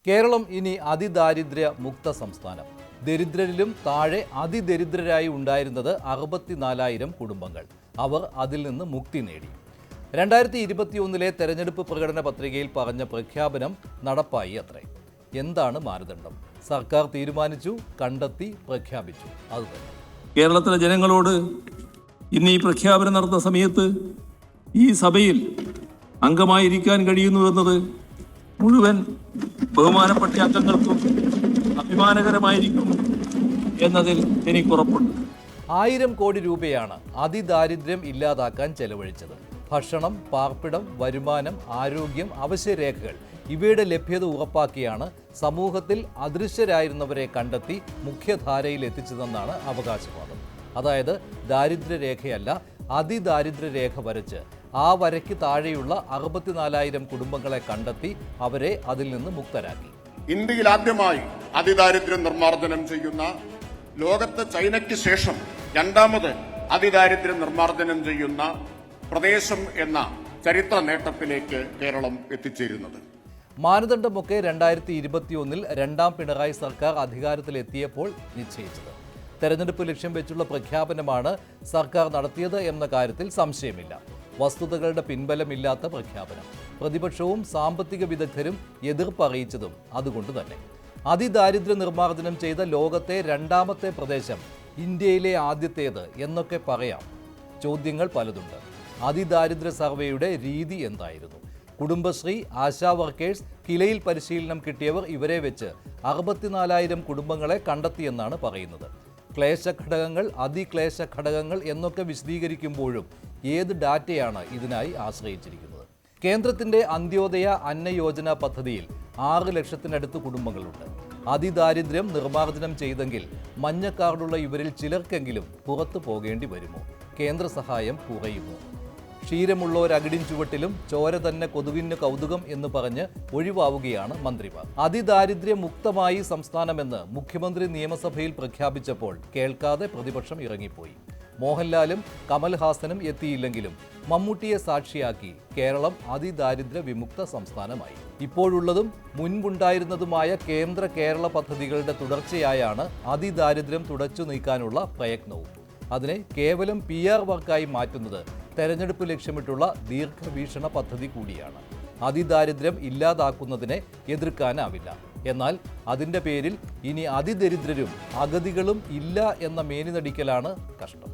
കേരളം ഇനി അതിദാരിദ്ര്യ മുക്ത സംസ്ഥാനം. ദരിദ്രരിലും താഴെ അതിദരിദ്രരായി ഉണ്ടായിരുന്നത് 64,000 കുടുംബങ്ങൾ. അവർ അതിൽ നിന്ന് മുക്തി നേടി. 2021 തെരഞ്ഞെടുപ്പ് പ്രകടന പത്രികയിൽ പറഞ്ഞ പ്രഖ്യാപനം നടപ്പായി അത്രേ. എന്താണ് മാനദണ്ഡം? സർക്കാർ തീരുമാനിച്ചു, കണ്ടെത്തി, പ്രഖ്യാപിച്ചു. അതുതന്നെ. കേരളത്തിലെ ജനങ്ങളോട് ഇന്ന് ഈ പ്രഖ്യാപനം നടത്തുന്ന സമയത്ത് ഈ സഭയിൽ അംഗമായിരിക്കാൻ കഴിയുന്നുവെന്നത് മുഴുവൻ ബഹുമാനപ്പെട്ട അംഗങ്ങൾക്കും അഭിമാനകരമായിരിക്കും എന്നതിൽ എനിക്കുറപ്പുണ്ട്. 1000 കോടി രൂപയാണ് അതിദാരിദ്ര്യം ഇല്ലാതാക്കാൻ ചെലവഴിച്ചത്. ഭക്ഷണം, പാർപ്പിടം, വരുമാനം, ആരോഗ്യം, അവശ്യരേഖകൾ ഇവയുടെ ലഭ്യത ഉറപ്പാക്കിയാണ് സമൂഹത്തിൽ അദൃശ്യരായിരുന്നവരെ കണ്ടെത്തി മുഖ്യധാരയിൽ എത്തിച്ചതെന്നാണ് അവകാശവാദം. അതായത് ദാരിദ്ര്യരേഖയല്ല, അതിദാരിദ്ര്യരേഖ വരച്ച് ആ വരയ്ക്ക് താഴെയുള്ള 64,000 കുടുംബങ്ങളെ കണ്ടെത്തി അവരെ അതിൽ നിന്ന് മുക്തരാക്കി. ഇന്ത്യയിൽ ആദ്യമായി അതിദാരിദ്ര്യം നിർമ്മാർജ്ജനം ചെയ്യുന്ന, ലോകത്ത് ചൈനയ്ക്ക് ശേഷം രണ്ടാമത് അതിദാരിദ്ര്യം നിർമ്മാർജ്ജനം ചെയ്യുന്ന പ്രദേശം എന്ന ചരിത്ര നേട്ടത്തിലേക്ക് കേരളം എത്തിച്ചേരുന്നത്. മാനദണ്ഡമൊക്കെ 2021 രണ്ടാം പിണറായി സർക്കാർ അധികാരത്തിലെത്തിയപ്പോൾ നിശ്ചയിച്ചത്. തെരഞ്ഞെടുപ്പ് ലക്ഷ്യം വെച്ചുള്ള പ്രഖ്യാപനമാണ് സർക്കാർ നടത്തിയത് എന്ന കാര്യത്തിൽ സംശയമില്ല. വസ്തുതകളുടെ പിൻബലമില്ലാത്ത പ്രഖ്യാപനം. പ്രതിപക്ഷവും സാമ്പത്തിക വിദഗ്ധരും എതിർപ്പ് അറിയിച്ചതും അതുകൊണ്ട് തന്നെ. അതിദാരിദ്ര്യ നിർമ്മാർജ്ജനം ചെയ്ത ലോകത്തെ രണ്ടാമത്തെ പ്രദേശം, ഇന്ത്യയിലെ ആദ്യത്തേത് എന്നൊക്കെ പറയാം. ചോദ്യങ്ങൾ പലതുണ്ട്. അതിദാരിദ്ര്യ സർവേയുടെ രീതി എന്തായിരുന്നു? കുടുംബശ്രീ, ആശാ വർക്കേഴ്സ്, കിലയിൽ പരിശീലനം കിട്ടിയവർ ഇവരെ വെച്ച് 64,000 കുടുംബങ്ങളെ കണ്ടെത്തിയെന്നാണ് പറയുന്നത്. ക്ലേശഘടകങ്ങൾ, അതിക്ലേശ ഘടകങ്ങൾ എന്നൊക്കെ വിശദീകരിക്കുമ്പോഴും ഏത് ഡാറ്റയാണ് ഇതിനായി ആശ്രയിച്ചിരിക്കുന്നത്? കേന്ദ്രത്തിൻ്റെ അന്ത്യോദയ അന്ന യോജന പദ്ധതിയിൽ 6 ലക്ഷത്തിനടുത്ത് കുടുംബങ്ങളുണ്ട്. അതിദാരിദ്ര്യം നിർമ്മാർജ്ജനം ചെയ്തെങ്കിൽ മഞ്ഞ കാർഡുള്ള ഇവരിൽ ചിലർക്കെങ്കിലും പുറത്തു പോകേണ്ടി വരുമോ? കേന്ദ്ര സഹായം കുറയുമോ? ക്ഷീരമുള്ളൊരകിടിൻ ചുവട്ടിലും ചോര തന്നെ കൊതുകിന് കൗതുകം എന്ന് പറഞ്ഞ് ഒഴിവാവുകയാണ് മന്ത്രിമാർ. അതിദാരിദ്ര്യ മുക്തമായി സംസ്ഥാനമെന്ന് മുഖ്യമന്ത്രി നിയമസഭയിൽ പ്രഖ്യാപിച്ചപ്പോൾ കേൾക്കാതെ പ്രതിപക്ഷം ഇറങ്ങിപ്പോയി. മോഹൻലാലും കമൽഹാസനും എത്തിയില്ലെങ്കിലും മമ്മൂട്ടിയെ സാക്ഷിയാക്കി കേരളം അതിദാരിദ്ര്യ വിമുക്ത സംസ്ഥാനമായി. ഇപ്പോഴുള്ളതും മുൻപുണ്ടായിരുന്നതുമായ കേന്ദ്ര കേരള പദ്ധതികളുടെ തുടർച്ചയായാണ് അതിദാരിദ്ര്യം തുടച്ചു നീക്കാനുള്ള പ്രയത്നവും. അതിനെ കേവലം PR വർക്കായി മാറ്റുന്നത് തെരഞ്ഞെടുപ്പ് ലക്ഷ്യമിട്ടുള്ള ദീർഘവീക്ഷണ പദ്ധതി കൂടിയാണ്. അതിദാരിദ്ര്യം ഇല്ലാതാക്കുന്നതിനെ എതിർക്കാനാവില്ല. എന്നാൽ അതിൻ്റെ പേരിൽ ഇനി അതിദരിദ്രരും അഗതികളും ഇല്ല എന്ന മേനി നടിക്കലാണ് കഷ്ടം.